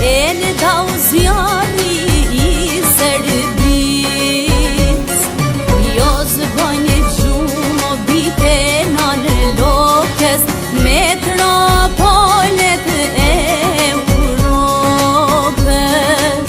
e në dau zjari I Serbis. Jo zbojnë gjumë bite në lokes metropolet e Europës.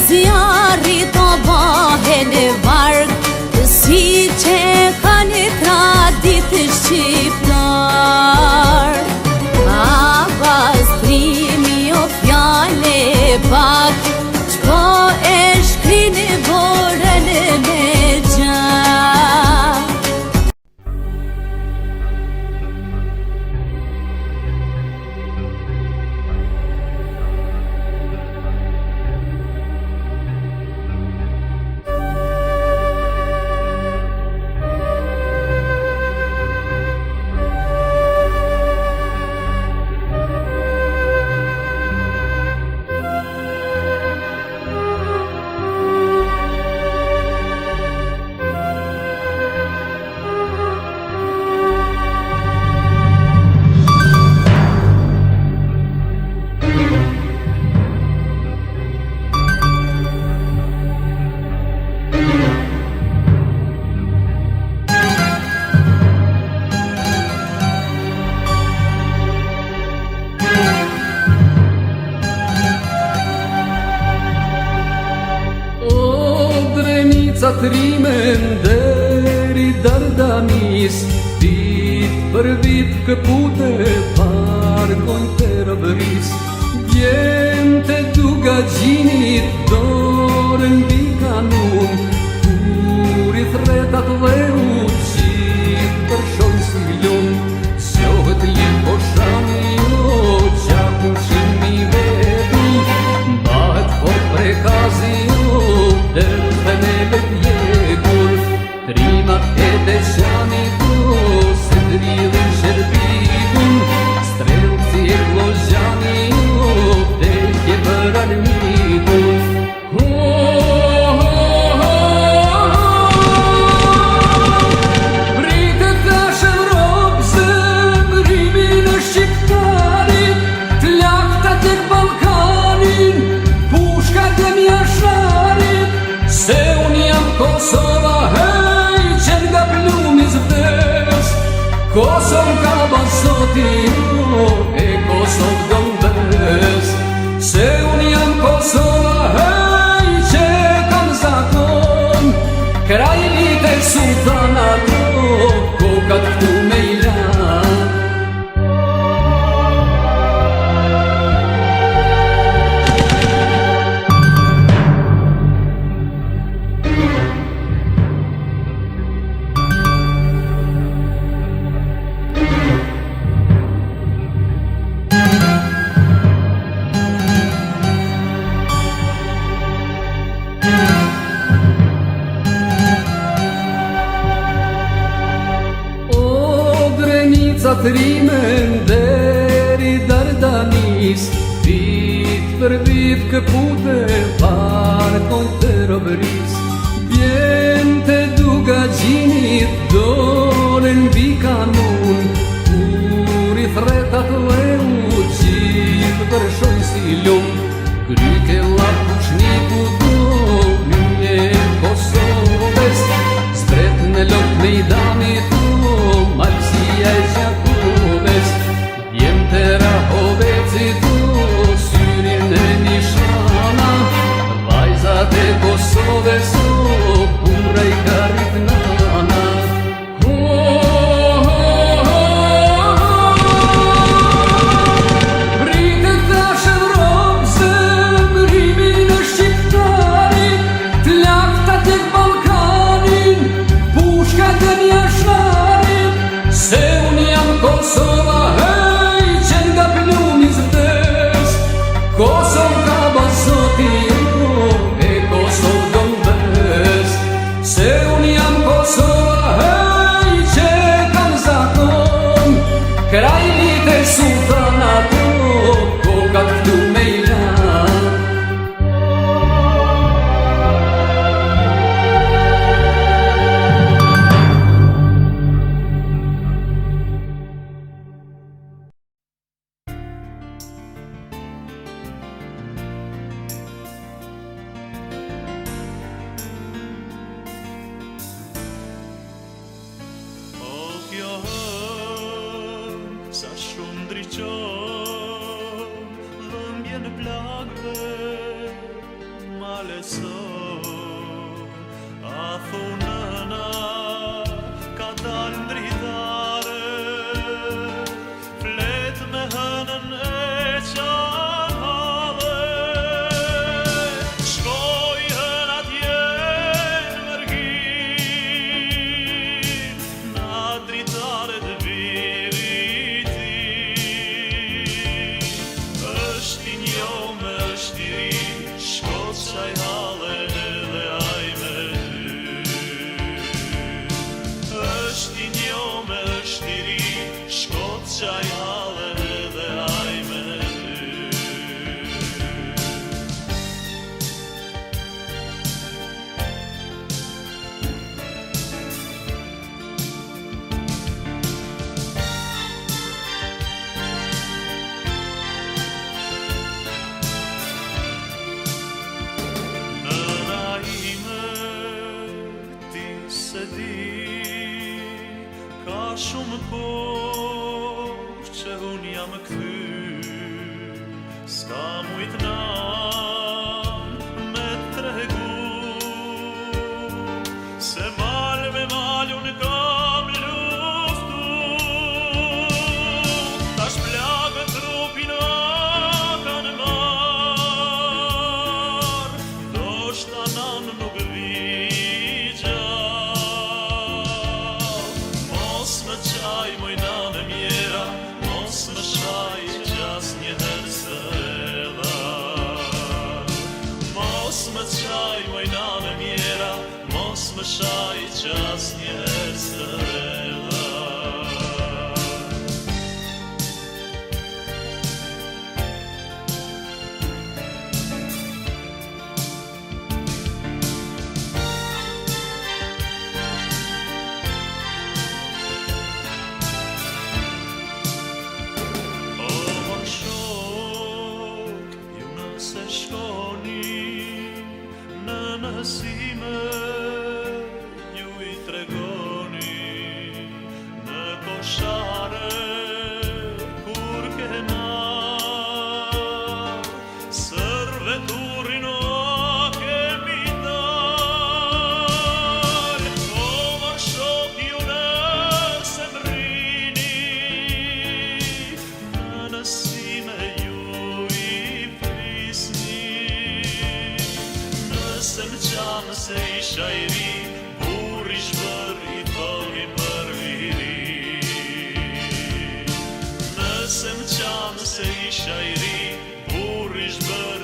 Zjarri të bahen e varg, si që kanë tradit shqiptar. A pastrimi o fjale pak, qko e shkrini borën me gjak. Trimen deri Dardanis, vit për vit këpute parkojnë të rëbëris. Djente duga gjinit dorën bi kanun, kur I thretat dhe uqit përshojnë si lun. Sjohet lim po shani o qakun qimi vetu, bahet fort prekazi o dërën e vetjegur. Trimat e deqani do se dridhen shërbikun, strelci e klozjani o vdekje për armikun. Pritet tash Evropë zemrimin e shqiptarit, t'laktat e Balkanin, pushkat e mjasharit. Se unë jam Kosova, hej, që nga plumi zvdes. Kosov ka basoti, e Kosov gëmbes. Se unë jam Kosova, hej, që kam zakon. Krajnit e sultanat, kokat këtu me ilan. Trimen deri Dardanis, vit për vit këpute parkojnë të robëris. Djente duga gjinit dorën bi kanun, kur I thretat dhe uqit përshojnë si lum. Kryke la pushniku do mje Kosovës, spret në lok me I damit o malësia e Gjakoves. Djente rahovecit o syrin e nishana, vajzat e Kosovës o pura I karit nana. Pritet tash Evropë zemri Kosovë ka bazoti ju, e Kosovë do m'vest, se unë jam Kosova, hej, që kam zakon, krajnit e sultanat, kokat këtu me i lanë. Sa shumë ndriqon, dhëmbje në plagëve, ma leson. A thunëna, ka dalë ndritare, flet me hënën e qanhale. Shkoj hën atje në mërgim, na dritare të Shkocaj hale edhe aj me ty. Është i njome, është i ri, shkocaj hale edhe aj me Ka shumë kohë që unë jam këthy, s'ka mujt nam me tregu, se mal me mal unë kam luftu. Tash plagë trupin a kanë marë, do shta nanë nuk vigja. Qaj moj nane mjera, mos më shaj qas një herë sëlla. Mos më qaj moj nane mjera, mos më shaj qas një herë sëlla. Se shkoni në nësime, ju i tregoni në koshare kur kena sërve turin o kemi dal. O mar shok ju nëse mrini në nësime ju i Nëse më qanë se isha i ri, burri shbër i thogi për viri. Nëse më qanë se isha i ri, burri shbër